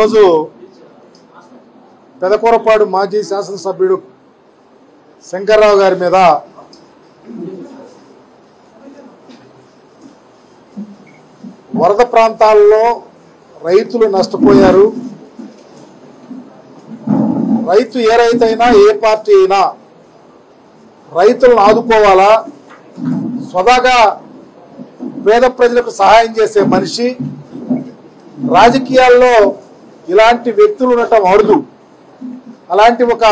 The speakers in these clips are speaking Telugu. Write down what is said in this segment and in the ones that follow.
ఈరోజు పెదకూరపాడు మాజీ శాసనసభ్యుడు శంకర్రావు గారి మీద వరద ప్రాంతాల్లో రైతులు నష్టపోయారు. రైతు ఏ రైతైనా ఏ పార్టీ అయినా రైతులను ఆదుకోవాలా, స్వతహాగా పేద ప్రజలకు సహాయం చేసే మనిషి. రాజకీయాల్లో ఇలాంటి వ్యక్తులు ఉండటం అరుదు. అలాంటి ఒక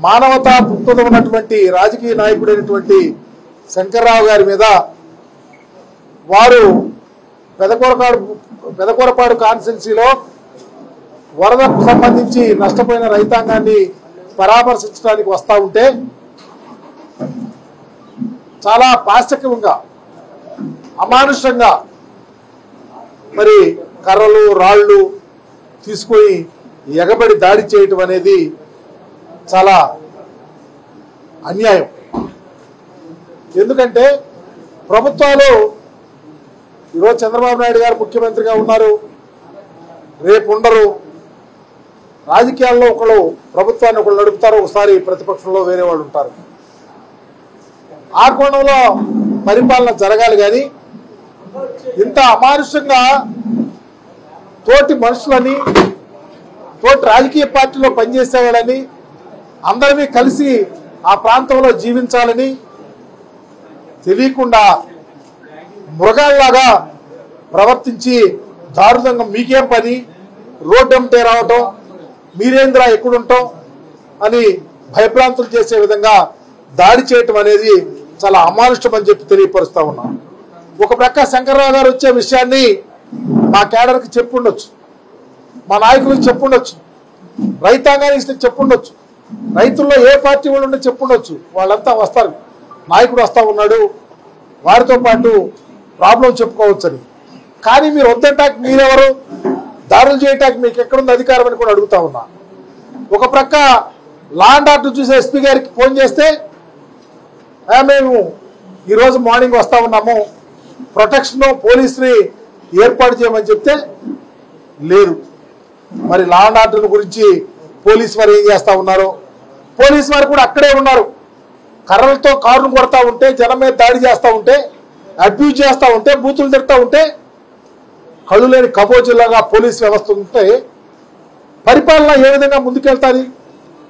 మానవతా దృక్పథం ఉన్నటువంటి రాజకీయ నాయకుడైనటువంటి శంకర్రావు గారి మీద వారు పెదకూరపాడు కాన్స్టిట్యున్సీలో వరదకు సంబంధించి నష్టపోయిన రైతాంగాన్ని పరామర్శించడానికి వస్తూ ఉంటే చాలా పాశవికంగా అమానుషంగా మరి కర్రలు రాళ్ళు తీసుకొని ఎగబడి దాడి చేయటం అనేది చాలా అన్యాయం. ఎందుకంటే ప్రభుత్వాలు ఈరోజు చంద్రబాబు నాయుడు గారు ముఖ్యమంత్రిగా ఉన్నారు, రేపు ఉండరు. రాజకీయాల్లో ఒకళ్ళు ప్రభుత్వాన్ని ఒకళ్ళు నడుపుతారు, ఒకసారి ప్రతిపక్షంలో వేరే వాళ్ళు ఉంటారు. ఆ కోణంలో పరిపాలన జరగాలి. కానీ ఇంత అమానుషంగా తోటి మనుషులని, తోటి రాజకీయ పార్టీలో పనిచేసేవాళ్ళని, అందరినీ కలిసి ఆ ప్రాంతంలో జీవించాలని తెలియకుండా మృగాల్లాగా ప్రవర్తించి దారుణంగా మీకేం పని, రోడ్డు అమ్మితే రావటం, మీరేంద్ర ఎక్కడుంటాం అని భయభ్రాంతులు చేసే విధంగా దాడి చేయటం అనేది చాలా అమానుషం అని చెప్పి తెలియపరుస్తా ఉన్నాం. ఒక ప్రక్క శంకర్రావు గారు వచ్చే విషయాన్ని మా కేడర్కి చెప్పుండొచ్చు, మా నాయకులకు చెప్పుండొచ్చు, రైతాంగానికి చెప్పుండొచ్చు, రైతుల్లో ఏ పార్టీ వాళ్ళు ఉంటే చెప్పుండొచ్చు. వాళ్ళంతా వస్తారు, నాయకుడు వస్తా ఉన్నాడు, వారితో పాటు ప్రాబ్లం చెప్పుకోవచ్చని. కానీ మీరు వద్దంటాకి మీరెవరు, దాడులు చేయటానికి మీకు ఎక్కడుంది అధికారం అని కూడా అడుగుతా ఉన్నా. ఒక ప్రక్క లా అండ్ ఆర్డర్ చూసే ఎస్పీ గారికి ఫోన్ చేస్తే మేము ఈరోజు మార్నింగ్ వస్తా ఉన్నాము, ప్రొటెక్షన్ పోలీసుని ఏర్పాటు చేయమని చెప్తే లేదు. మరి లా అండ్ ఆర్డర్ గురించి పోలీసు వారు ఏం చేస్తా ఉన్నారు? పోలీసు వారు కూడా అక్కడే ఉన్నారు. కర్రలతో కారును కొడతా ఉంటే, జనం మీద దాడి చేస్తూ ఉంటే, అబ్యూజ్ చేస్తూ ఉంటే, బూతులు తిడతా ఉంటే, కళ్ళు లేని కబోజీలాగా పోలీసు వ్యవస్థ ఉంటే పరిపాలన ఏ విధంగా ముందుకెళ్తుంది?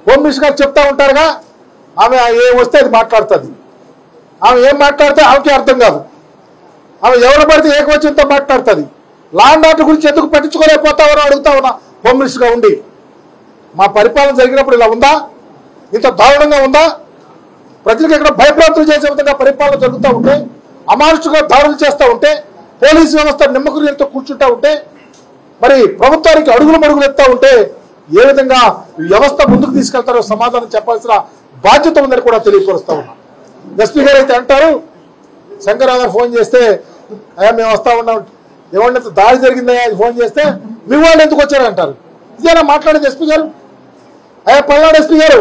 హోమ్ మినిస్టర్ గారు చెప్తా ఉంటారుగా, ఆమె ఏం వస్తే అది మాట్లాడుతుంది. ఆమె ఏం మాట్లాడితే ఆమెకి అర్థం కాదు. ఆమె ఎవరు పడితే ఏకవచనంతో మాట్లాడుతుంది. లా అండ్ ఆర్డర్ గురించి ఎందుకు పట్టించుకోలేకపోతామని అడుగుతా ఉన్నా హోమ్ మినిస్టర్గా ఉండి. మా పరిపాలన జరిగినప్పుడు ఇలా ఉందా? ఇంత దారుణంగా ఉందా? ప్రజలకు ఎక్కడ భయభ్రాంతులు చేసే విధంగా పరిపాలన జరుగుతూ ఉంటే, అమానుషంగా దాడులు చేస్తూ ఉంటే, పోలీసు వ్యవస్థ నిమ్మకులతో కూర్చుంటా ఉంటే, మరి ప్రభుత్వానికి అడుగులు ఎత్తా ఉంటే ఏ విధంగా వ్యవస్థ ముందుకు తీసుకెళ్తారో సమాధానం చెప్పాల్సిన బాధ్యత ఉందని కూడా తెలియపరుస్తా ఉన్నా. ఎస్పీ గారు అయితే అంటారు, శంకర్రావు గారు ఫోన్ చేస్తే అయ్యా మేము వస్తా ఉన్నాం, ఏమన్నా దాడి జరిగిందయ్యా ఫోన్ చేస్తే మీ వాళ్ళు ఎందుకు వచ్చారంటారు. ఇదేనా మాట్లాడేది ఎస్పీ గారు? అయ్యా పల్నాడు ఎస్పీ గారు,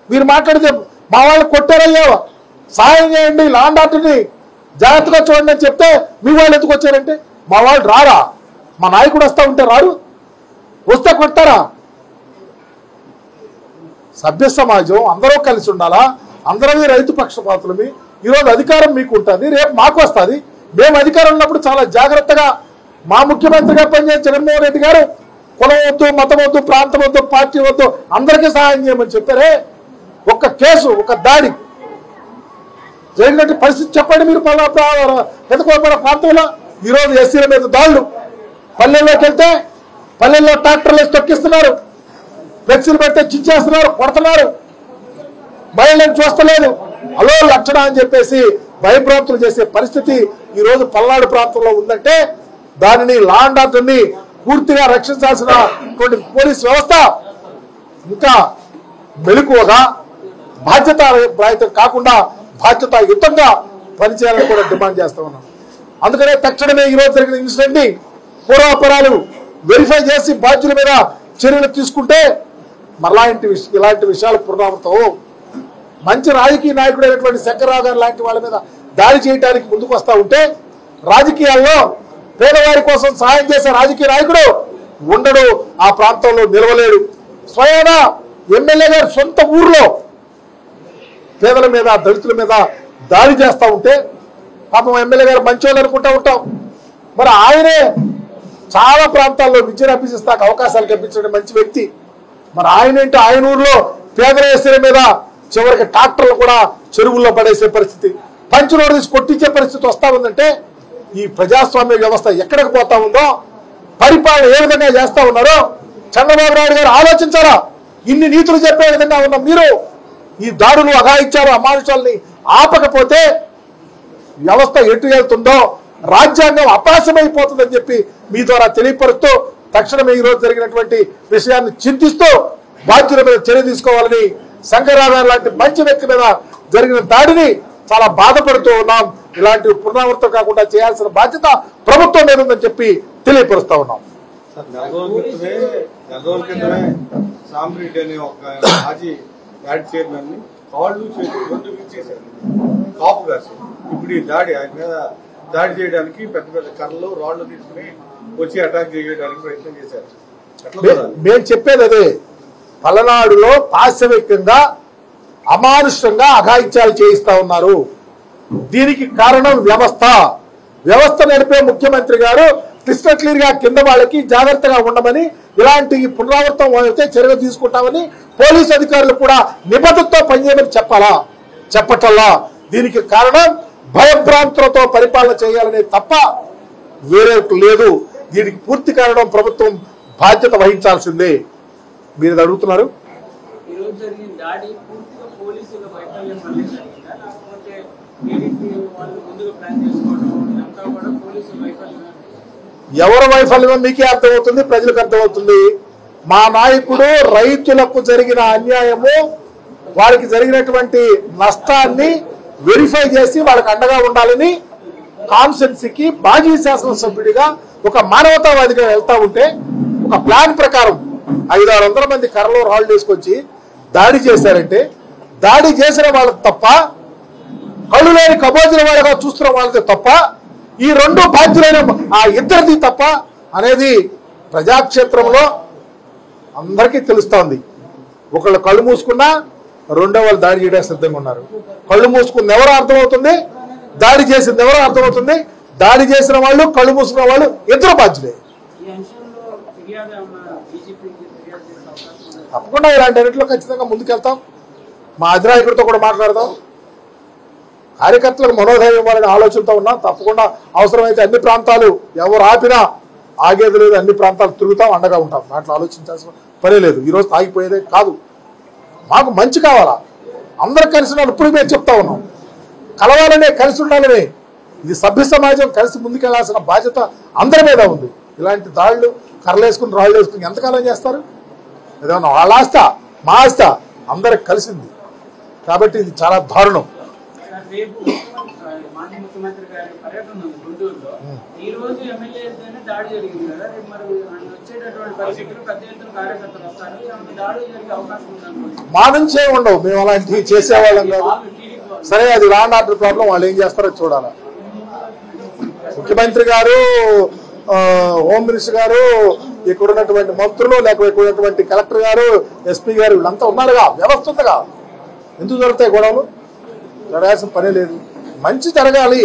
మీరు మాట్లాడితే మా వాళ్ళు కొట్టారయ్యా, సహాయం చేయండి, లా అండ్ ఆర్డర్ని జాగ్రత్తగా చూడండి అని చెప్తే మీ వాళ్ళు ఎందుకు వచ్చారంటే మా వాళ్ళు రారా? మా నాయకుడు వస్తా ఉంటే రారు, వస్తే కొట్టారా? సభ్య సమాజం అందరూ కలిసి ఉండాలా, అందరమే రైతు పక్షపాతులమి. ఈరోజు అధికారం మీకు ఉంటుంది, రేపు మాకు వస్తుంది. మేము అధికారం ఉన్నప్పుడు చాలా జాగ్రత్తగా మా ముఖ్యమంత్రిగా పనిచేసే జగన్మోహన్ రెడ్డి గారు కులం వద్దు, మతం వద్దు, ప్రాంతం వద్దు, పార్టీ వద్దు, అందరికీ సహాయం చేయమని చెప్పారే. ఒక్క కేసు, ఒక దాడి జరిగినట్టు పరిస్థితి చెప్పండి మీరు. పెదకూరపాడు ప్రాంతంలో ఈరోజు ఎస్సీల మీద దాడులు, పల్లెల్లోకి వెళ్తే పల్లెల్లో ట్రాక్టర్లు వేసి తొక్కిస్తున్నారు, ఫ్లెక్సీలు పెడితే చించేస్తున్నారు, కొడుతున్నారు, మహిళలను చూస్తలేదు, అలో లక్షణ అని చెప్పేసి భయభ్రాంతులు చేసే పరిస్థితి ఈరోజు పల్నాడు ప్రాంతంలో ఉందంటే దానిని లా అండ్ ఆర్డర్ని పూర్తిగా రక్షించాల్సినటువంటి పోలీస్ వ్యవస్థ ఇంకా మెలకువగా బాధ్యత కాకుండా బాధ్యతాయుతంగా పనిచేయాలని కూడా డిమాండ్ చేస్తా ఉన్నాం. అందుకనే తక్షణమే ఈరోజు జరిగిన ఇన్సిడెంట్ ని పూర్వాపరాలు వెరిఫై చేసి బాధ్యుల మీద చర్యలు తీసుకుంటే మరలా ఇలాంటి విషయాలు పునరావృతం. మంచి రాజకీయ నాయకుడైనటువంటి శంకర్రావు గారు లాంటి వాళ్ళ మీద దాడి చేయడానికి ముందుకు వస్తూ ఉంటే, రాజకీయాల్లో పేదవారి కోసం సహాయం చేసే రాజకీయ నాయకుడు ఉండడు, ఆ ప్రాంతంలో నిలవలేడు. స్వయాన ఎమ్మెల్యే గారు సొంత ఊర్లో పేదల మీద దళితుల మీద దాడి చేస్తూ ఉంటే పాపం ఎమ్మెల్యే గారు మంచోళ్ళు అనుకుంటూ ఉంటాం. మరి ఆయనే చాలా ప్రాంతాల్లో విద్యను అభ్యసిస్తాక అవకాశాలు కల్పించడం మంచి వ్యక్తి. మరి ఆయనేంటి ఆయన ఊర్లో పేదల ఎస్సీల మీద చివరికి ట్రాక్టర్లు కూడా చెరువుల్లో పడేసే పరిస్థితి, పంచులోడు తీసి కొట్టించే పరిస్థితి వస్తా ఉందంటే ఈ ప్రజాస్వామ్య వ్యవస్థ ఎక్కడికి పోతా ఉందో, పరిపాలన ఏ విధంగా చేస్తా ఉన్నారో చంద్రబాబు నాయుడు గారు ఆలోచించారా? ఇన్ని నీతులు చెప్పే విధంగా ఉన్న మీరు ఈ దాడులు అఘాయిత్యాలు అమానుషాలని ఆపకపోతే వ్యవస్థ ఎటు వెళ్తుందో, రాజ్యాంగం అపాసమైపోతుందని చెప్పి మీ ద్వారా తెలియపరుస్తూ తక్షణమే ఈ రోజు జరిగినటువంటి విషయాన్ని చింతిస్తూ బాధ్యుల మీద చర్య తీసుకోవాలని, శంకరరావు లాంటి మంచి వ్యక్తి మీద జరిగిన దాడిని చాలా బాధపడుతూ ఉన్నాం. ఇలాంటి పునరావృతం కాకుండా చేయాల్సిన బాధ్యత ప్రభుత్వం మీద ఉందని చెప్పి తెలియపరుస్తా ఉన్నాం. ఇప్పుడు ఈ దాడి ఆయన మీద దాడి చేయడానికి పెద్ద పెద్ద కర్రలు రాళ్లు తీసుకుని వచ్చి అటాక్ చేయడానికి ప్రయత్నం చేశారు. మేము చెప్పేది అదే, పలనాడులో పాశవికంగా అమానుషంగా అఘాయిత్యాలు చేయిస్తా ఉన్నారు. దీనికి కారణం వ్యవస్థ నడిపే ముఖ్యమంత్రి గారు క్రిస్టల్ క్లియర్ గా కింద వాళ్ళకి జాగ్రత్తగా ఉండమని, ఇలాంటి పునరావృతం అయితే చర్యలు తీసుకుంటామని పోలీసు అధికారులు కూడా నిబద్ధతతో పనిచేయమని చెప్పటల్లా. దీనికి కారణం భయభ్రాంతులతో పరిపాలన చేయాలనే తప్ప వేరే లేదు. దీనికి పూర్తి కారణం ప్రభుత్వం బాధ్యత వహించాల్సిందే. మీరు అడుగుతున్నారు ఎవరి వైఫల్యం మీకే అర్థమవుతుంది, ప్రజలకు అర్థమవుతుంది. మా నాయకుడు రైతులకు జరిగిన అన్యాయము, వారికి జరిగినటువంటి నష్టాన్ని వెరిఫై చేసి వాళ్ళకి అండగా ఉండాలని కాన్స్టిట్యున్సీకి మాజీ శాసనసభ్యుడిగా ఒక మానవతావాదిగా వెళ్తా ఉంటే ఒక ప్లాన్ ప్రకారం 500-600 మంది కర్రలో రాళ్ళు వేసుకొచ్చి దాడి చేశారంటే, దాడి చేసిన వాళ్ళకి తప్ప, కళ్ళు లేని కబోజుల వాళ్ళగా చూస్తున్న వాళ్ళకి తప్ప, ఈ రెండు బాధ్యులైన ఆ ఇద్దరిది తప్ప అనేది ప్రజాక్షేత్రంలో అందరికీ తెలుస్తోంది. ఒకళ్ళు కళ్ళు మూసుకున్నా రెండో వాళ్ళు దాడి చేయడానికి సిద్ధంగా ఉన్నారు. కళ్ళు మూసుకున్న ఎవరో అర్థమవుతుంది, దాడి చేసింది ఎవరో అర్థమవుతుంది. దాడి చేసిన వాళ్ళు, కళ్ళు మూసుకున్న వాళ్ళు ఇద్దరు బాధ్యులే. తప్పకుండా ఇలాంటి అన్నింటిలో ఖచ్చితంగా ముందుకెళ్తాం. మా అధినాయకుడితో కూడా మాట్లాడదాం. కార్యకర్తలకు మనోధైర్యం ఇవ్వాలనే ఆలోచనతో ఉన్నాం. తప్పకుండా అవసరమైతే అన్ని ప్రాంతాలు ఎవరు ఆపినా ఆగేది లేదు, అన్ని ప్రాంతాలు తిరుగుతాం, అండగా ఉంటాం. దాంట్లో ఆలోచించాల్సిన పనే లేదు. ఈరోజు ఆగిపోయేదే కాదు. మాకు మంచి కావాలా, అందరు కలిసి ఉండాలి. ఇప్పుడు మేము చెప్తా ఉన్నాం, కలవాలనే, కలిసి ఉండాలనే. ఇది సభ్య సమాజం కలిసి ముందుకెళ్లాల్సిన బాధ్యత అందరి మీద ఉంది. ఇలాంటి దాళ్ళు కర్రలేసుకుని రాళ్ళు వేసుకుని ఎంతకాలం చేస్తారు? ఏదన్నా వాళ్ళ ఆస్త, మా ఆస్త అందరికి కలిసింది. కాబట్టి ఇది చాలా దారుణం. మా నుంచే ఉండవు, మేము అలాంటివి చేసేవాళ్ళం కాదు. సరే, అది లా అండ్ ఆర్డర్ ప్రాబ్లం, వాళ్ళు ఏం చేస్తారో చూడాలి. ముఖ్యమంత్రి గారు, హోమ్ మినిస్టర్ గారు, ఇక్కడ ఉన్నటువంటి మంత్రులు, లేకపోతే ఇక్కడ ఉన్నటువంటి కలెక్టర్ గారు, ఎస్పీ గారు, వీళ్ళంతా ఉన్నారుగా, వ్యవస్థ ఉందిగా. ఎందుకు జరుగుతాయి గొడవలు? జరగాల్సిన పనే లేదు. మంచి జరగాలి.